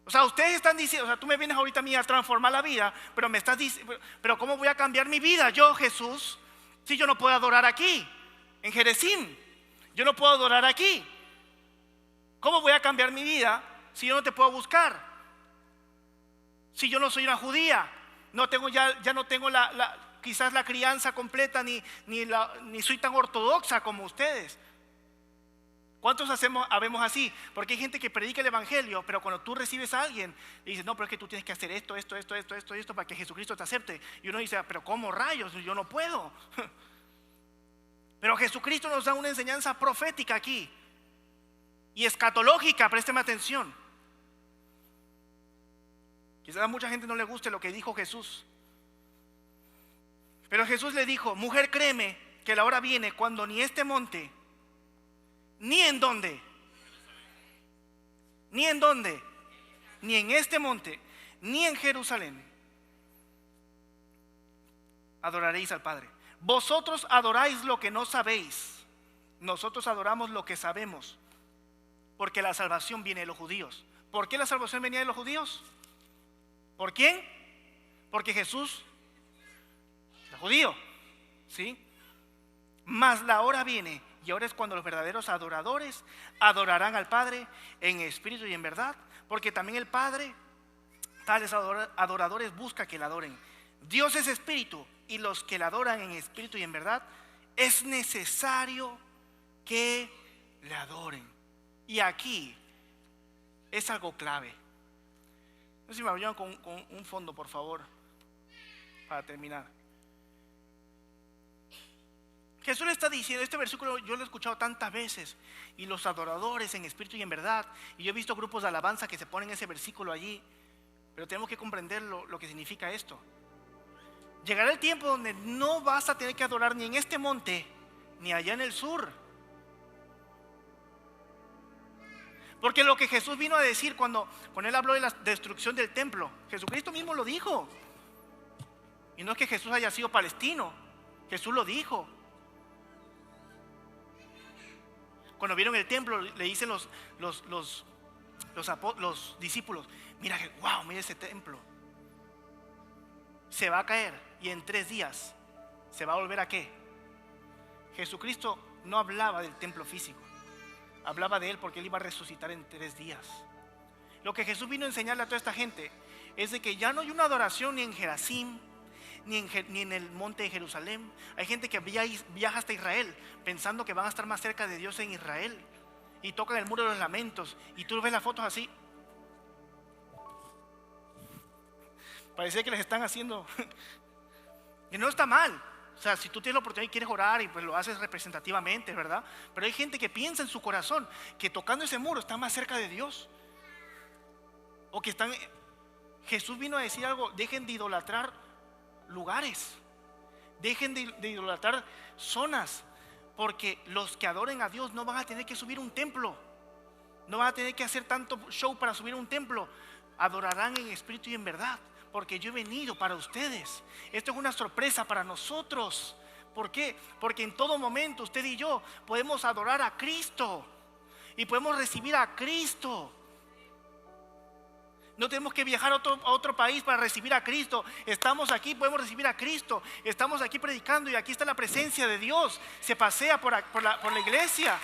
O sea, ustedes están diciendo, o sea, tú me vienes ahorita a mí a transformar la vida, pero me estás diciendo, pero ¿cómo voy a cambiar mi vida yo, Jesús, si yo no puedo adorar aquí, en Jerezim? Yo no puedo adorar aquí. ¿Cómo voy a cambiar mi vida si yo no te puedo buscar? Si yo no soy una judía, no tengo ya no tengo quizás la crianza completa, ni soy tan ortodoxa como ustedes. ¿Cuántos habemos así? Porque hay gente que predica el evangelio, pero cuando tú recibes a alguien, le dices, no, pero es que tú tienes que hacer esto para que Jesucristo te acepte. Y uno dice, pero ¿cómo rayos? Yo no puedo. Pero Jesucristo nos da una enseñanza profética aquí y escatológica, présteme atención. Quizás a mucha gente no le guste lo que dijo Jesús, pero Jesús le dijo, mujer, créeme que la hora viene cuando ni este monte, ni en dónde, ni en este monte, ni en Jerusalén adoraréis al Padre. Vosotros adoráis lo que no sabéis, nosotros adoramos lo que sabemos, porque la salvación viene de los judíos. ¿Por qué la salvación venía de los judíos? ¿Por quién? Porque Jesús es judío, ¿sí? Mas la hora viene, y ahora es cuando los verdaderos adoradores adorarán al Padre en espíritu y en verdad, porque también el Padre, tales adoradores, busca que le adoren. Dios es espíritu, y los que le adoran en espíritu y en verdad, es necesario que le adoren. Y aquí es algo clave. No sé si me ayudan con un fondo, por favor, para terminar. Jesús le está diciendo, este versículo yo lo he escuchado tantas veces, y los adoradores en espíritu y en verdad, y yo he visto grupos de alabanza que se ponen ese versículo allí, pero tenemos que comprender lo que significa esto. Llegará el tiempo donde no vas a tener que adorar ni en este monte, ni allá en el sur. Porque lo que Jesús vino a decir cuando Él habló de la destrucción del templo, Jesucristo mismo lo dijo. Y no es que Jesús haya sido palestino, Jesús lo dijo. Cuando vieron el templo, le dicen los discípulos: mira, wow, mira ese templo. Se va a caer y en 3 días se va a volver a ¿qué? Jesucristo no hablaba del templo físico, hablaba de Él porque Él iba a resucitar en 3 días. Lo que Jesús vino a enseñarle a toda esta gente es de que ya no hay una adoración ni en Gerazim, ni en el monte de Jerusalén. Hay gente que viaja hasta Israel pensando que van a estar más cerca de Dios en Israel, y tocan el muro de los lamentos, y tú ves las fotos así, parece que les están haciendo y no está mal. O sea, si tú tienes la oportunidad y quieres orar, y pues lo haces representativamente, ¿verdad? Pero hay gente que piensa en su corazón que tocando ese muro está más cerca de Dios, o que están. Jesús vino a decir algo: dejen de idolatrar lugares, dejen de idolatrar zonas, porque los que adoren a Dios no van a tener que subir un templo, no van a tener que hacer tanto show para subir un templo. Adorarán en espíritu y en verdad, porque yo he venido para ustedes. Esto es una sorpresa para nosotros. ¿Por qué? Porque en todo momento usted y yo podemos adorar a Cristo y podemos recibir a Cristo. No tenemos que viajar a otro país para recibir a Cristo. Estamos aquí, podemos recibir a Cristo. Estamos aquí predicando y aquí está la presencia de Dios. Se pasea por la iglesia.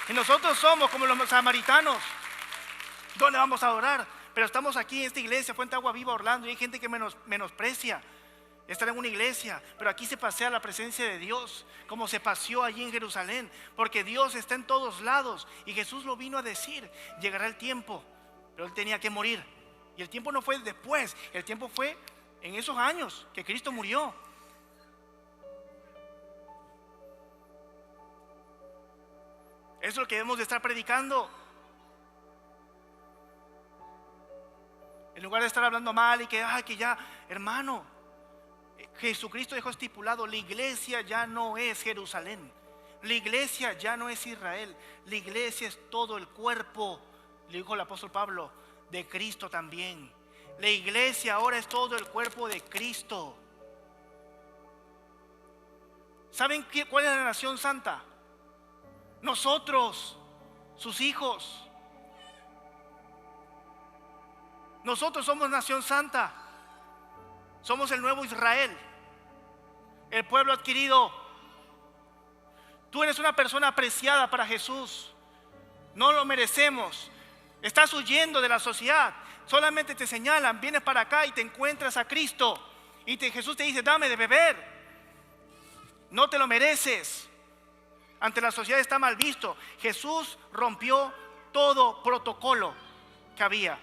Y nosotros somos como los samaritanos. ¿Dónde vamos a adorar? Pero estamos aquí en esta iglesia, Fuente Agua Viva Orlando, y hay gente que menosprecia estar en una iglesia, pero aquí se pasea la presencia de Dios, como se paseó allí en Jerusalén, porque Dios está en todos lados. Y Jesús lo vino a decir: llegará el tiempo, pero Él tenía que morir. Y el tiempo no fue después, el tiempo fue en esos años que Cristo murió. Eso es lo que debemos de estar predicando. En lugar de estar hablando mal y que ya, hermano, Jesucristo dejó estipulado: la iglesia ya no es Jerusalén, la iglesia ya no es Israel, la iglesia es todo el cuerpo, le dijo el apóstol Pablo, de Cristo también. La iglesia ahora es todo el cuerpo de Cristo. ¿Saben cuál es la nación santa? Nosotros, sus hijos. Nosotros somos nación santa. Somos el nuevo Israel, el pueblo adquirido. Tú eres una persona apreciada para Jesús. No lo merecemos. Estás huyendo de la sociedad. Solamente te señalan, vienes para acá y te encuentras a Cristo. Y Jesús te dice: dame de beber. No te lo mereces. Ante la sociedad está mal visto. Jesús rompió todo protocolo que había.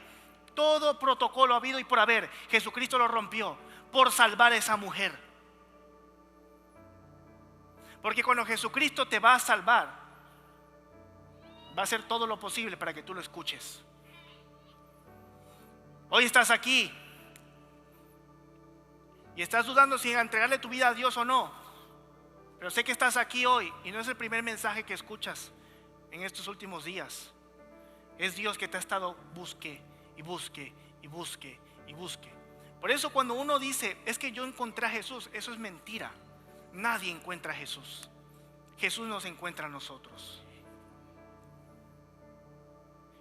Todo protocolo habido y por haber, Jesucristo lo rompió por salvar a esa mujer. Porque cuando Jesucristo te va a salvar, va a hacer todo lo posible para que tú lo escuches. Hoy estás aquí y estás dudando si entregarle tu vida a Dios o no. Pero sé que estás aquí hoy y no es el primer mensaje que escuchas en estos últimos días. Es Dios que te ha estado busque y busque y busque y busque. Por eso cuando uno dice: es que yo encontré a Jesús, eso es mentira. Nadie encuentra a Jesús. Jesús nos encuentra a nosotros.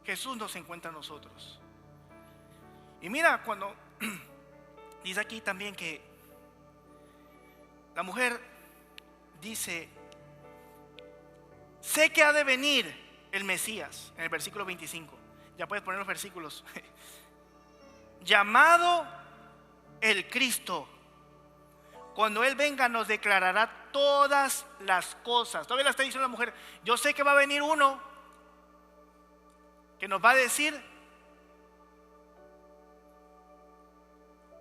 Jesús nos encuentra a nosotros. Y mira, cuando dice aquí también que la mujer dice: sé que ha de venir el Mesías, en el versículo 25. Ya puedes poner los versículos. Llamado el Cristo. Cuando Él venga nos declarará todas las cosas. Todavía le está diciendo la mujer: yo sé que va a venir uno que nos va a decir.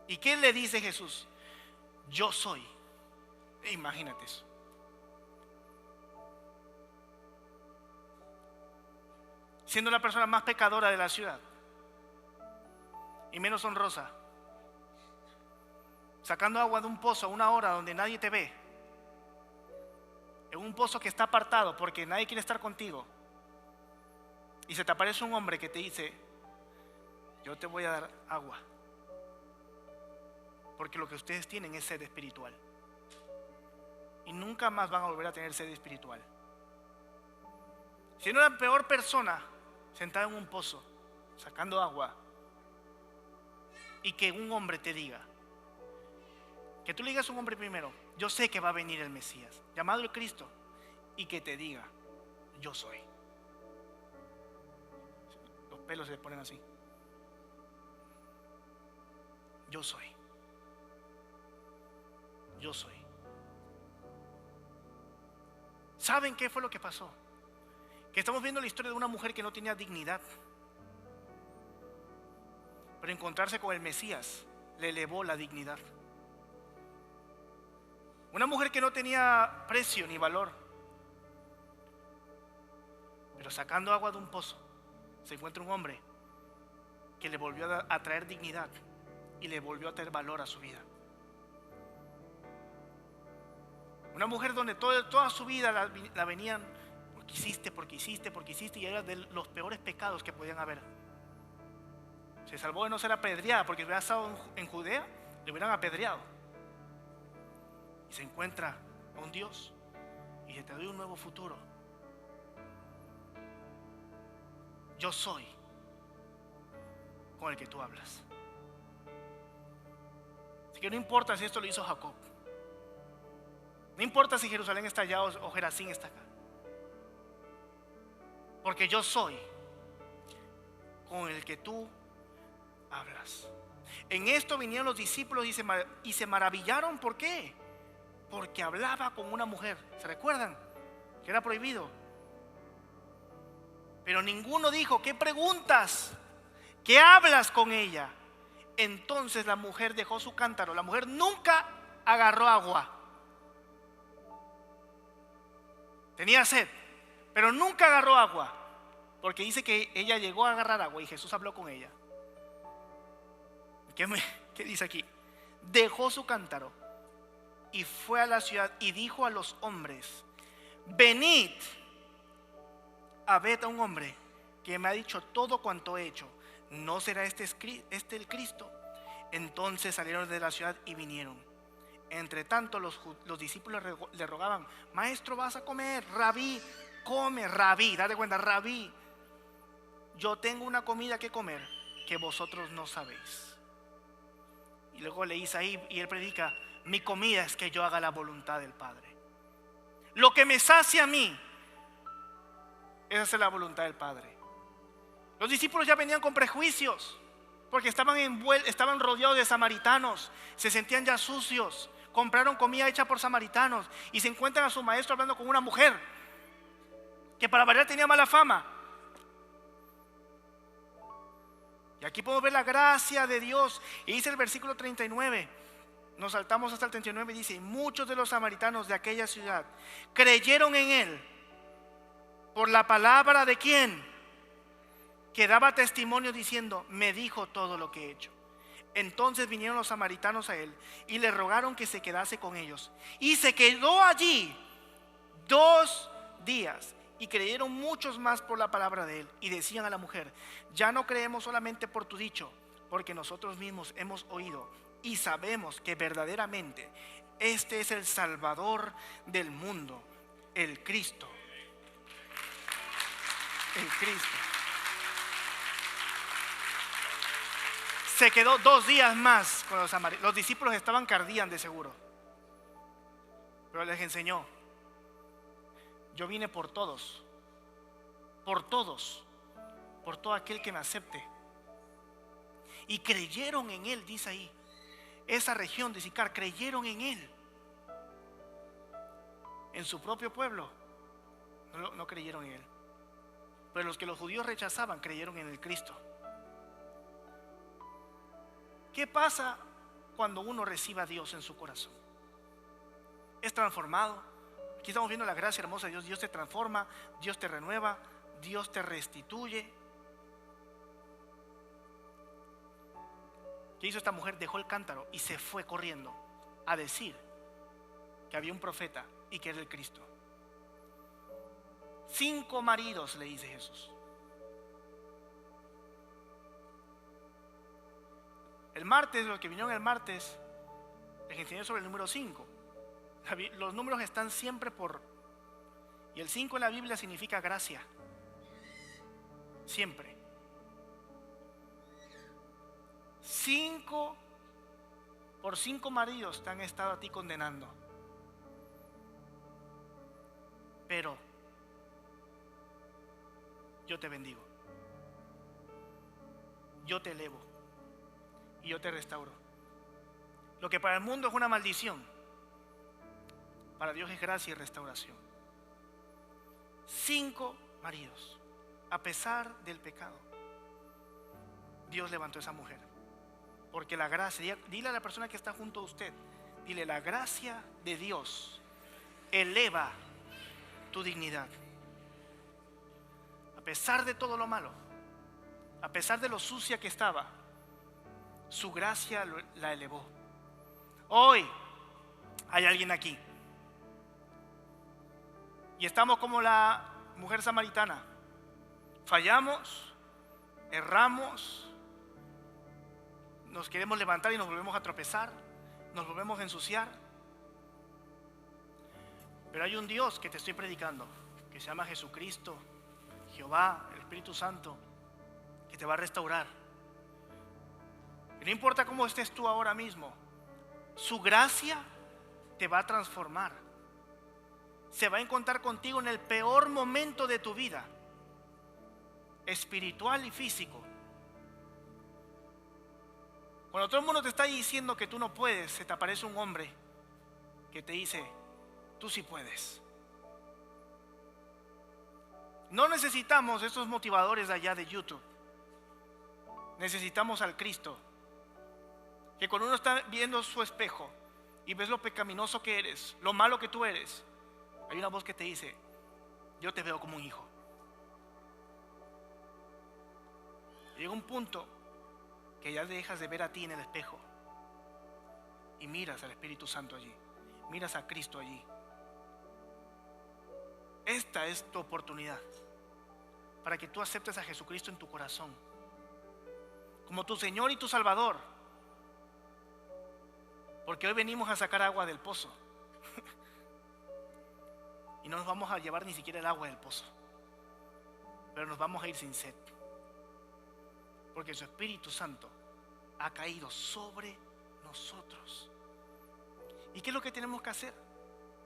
¿Y qué le dice Jesús? Yo soy. Imagínate eso. Siendo la persona más pecadora de la ciudad y menos honrosa, sacando agua de un pozo a una hora donde nadie te ve, en un pozo que está apartado porque nadie quiere estar contigo, y se te aparece un hombre que te dice: yo te voy a dar agua, porque lo que ustedes tienen es sed espiritual, y nunca más van a volver a tener sed espiritual. Si no, la peor persona sentada en un pozo sacando agua, y que un hombre te diga, que tú le digas a un hombre primero: yo sé que va a venir el Mesías, llamado el Cristo, y que te diga: yo soy. Los pelos se le ponen así. Yo soy. Yo soy. ¿Saben qué fue lo que pasó? Que estamos viendo la historia de una mujer que no tenía dignidad, pero encontrarse con el Mesías le elevó la dignidad. Una mujer que no tenía precio ni valor, pero sacando agua de un pozo se encuentra un hombre que le volvió a traer dignidad y le volvió a traer valor a su vida. Una mujer donde toda su vida la venían: porque hiciste, y era de los peores pecados que podían haber. Se salvó de no ser apedreada, porque si hubiera estado en Judea le hubieran apedreado. Y se encuentra a un Dios y dice: te doy un nuevo futuro. Yo soy con el que tú hablas. Así que no importa si esto lo hizo Jacob, no importa si Jerusalén está allá o Gerazín está acá, porque yo soy con el que tú hablas. En esto vinieron los discípulos y se maravillaron. ¿Por qué? Porque hablaba con una mujer. ¿Se recuerdan? Que era prohibido. Pero ninguno dijo: ¿qué preguntas? ¿Qué hablas con ella? Entonces la mujer dejó su cántaro. La mujer nunca agarró agua. Tenía sed, pero nunca agarró agua, porque dice que ella llegó a agarrar agua y Jesús habló con ella. ¿Qué dice aquí? Dejó su cántaro y fue a la ciudad y dijo a los hombres: venid a ver a un hombre que me ha dicho todo cuanto he hecho. ¿No será este el Cristo? Entonces salieron de la ciudad y vinieron. Entre tanto los discípulos le rogaban: maestro, vas a comer. Rabí, come. Rabí, date cuenta, rabí, yo tengo una comida que comer que vosotros no sabéis. Y luego leís ahí y él predica: mi comida es que yo haga la voluntad del Padre. Lo que me sacia a mí es hacer la voluntad del Padre. Los discípulos ya venían con prejuicios, porque estaban rodeados de samaritanos, se sentían ya sucios, compraron comida hecha por samaritanos y se encuentran a su maestro hablando con una mujer que para variar tenía mala fama. Y aquí podemos ver la gracia de Dios. Y dice el versículo 39, nos saltamos hasta el 39, y dice: y muchos de los samaritanos de aquella ciudad creyeron en él por la palabra de ¿quién? Que daba testimonio diciendo: me dijo todo lo que he hecho. Entonces vinieron los samaritanos a él y le rogaron que se quedase con ellos. Y se quedó allí 2 días. Y creyeron muchos más por la palabra de él. Y decían a la mujer: ya no creemos solamente por tu dicho, porque nosotros mismos hemos oído y sabemos que verdaderamente este es el Salvador del mundo, el Cristo. El Cristo. Se quedó 2 días más con los samaritanos. Los discípulos estaban que ardían de seguro, pero les enseñó: yo vine por todos, por todo aquel que me acepte. Y creyeron en él, dice ahí. Esa región de Sicar creyeron en él. En su propio pueblo no creyeron en él, pero los que los judíos rechazaban creyeron en el Cristo. ¿Qué pasa cuando uno recibe a Dios en su corazón? Es transformado. Aquí estamos viendo la gracia hermosa de Dios. Dios te transforma, Dios te renueva, Dios te restituye. ¿Qué hizo esta mujer? Dejó el cántaro y se fue corriendo a decir que había un profeta y que era el Cristo. 5 maridos, le dice Jesús. El martes, los que vinieron el martes, les enseñé sobre el número 5. Los números están siempre por... Y el 5 en la Biblia significa gracia. Siempre. 5 por 5 maridos te han estado a ti condenando. Pero yo te bendigo. Yo te elevo. Y yo te restauro. Lo que para el mundo es una maldición, para Dios es gracia y restauración. 5 maridos, a pesar del pecado, Dios levantó a esa mujer. Porque la gracia, dile a la persona que está junto a usted, dile: la gracia de Dios eleva tu dignidad. A pesar de todo lo malo, a pesar de lo sucia que estaba, su gracia la elevó. Hoy hay alguien aquí y estamos como la mujer samaritana. Fallamos, erramos, nos queremos levantar y nos volvemos a tropezar, nos volvemos a ensuciar. Pero hay un Dios que te estoy predicando, que se llama Jesucristo, Jehová, el Espíritu Santo, que te va a restaurar. Y no importa cómo estés tú ahora mismo, su gracia te va a transformar. Se va a encontrar contigo en el peor momento de tu vida, espiritual y físico. Cuando todo el mundo te está diciendo que tú no puedes, se te aparece un hombre que te dice: tú sí puedes. No necesitamos esos motivadores de allá de YouTube. Necesitamos al Cristo. Que cuando uno está viendo su espejo y ves lo pecaminoso que eres, lo malo que tú eres, hay una voz que te dice: yo te veo como un hijo. Llega un punto que ya dejas de ver a ti en el espejo y miras al Espíritu Santo allí, miras a Cristo allí. Esta es tu oportunidad para que tú aceptes a Jesucristo en tu corazón como tu Señor y tu Salvador. Porque hoy venimos a sacar agua del pozo y no nos vamos a llevar ni siquiera el agua del pozo, pero nos vamos a ir sin sed, porque su Espíritu Santo ha caído sobre nosotros. ¿Y qué es lo que tenemos que hacer?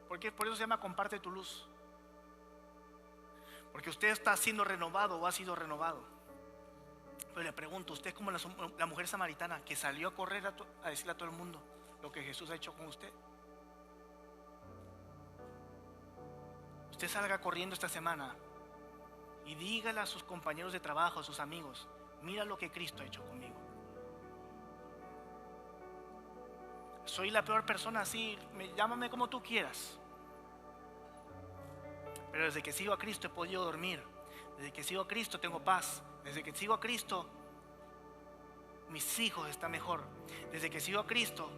Porque por eso se llama comparte tu luz. Porque usted está siendo renovado o ha sido renovado. Pero le pregunto, usted es como la mujer samaritana que salió a correr a decirle a todo el mundo lo que Jesús ha hecho con usted. Usted salga corriendo esta semana y dígale a sus compañeros de trabajo, a sus amigos: mira lo que Cristo ha hecho conmigo. Soy la peor persona, sí, llámame como tú quieras, pero desde que sigo a Cristo he podido dormir. Desde que sigo a Cristo tengo paz. Desde que sigo a Cristo mis hijos están mejor. Desde que sigo a Cristo.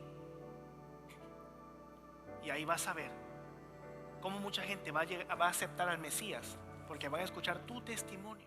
Y ahí vas a ver cómo mucha gente va a aceptar al Mesías, porque van a escuchar tu testimonio.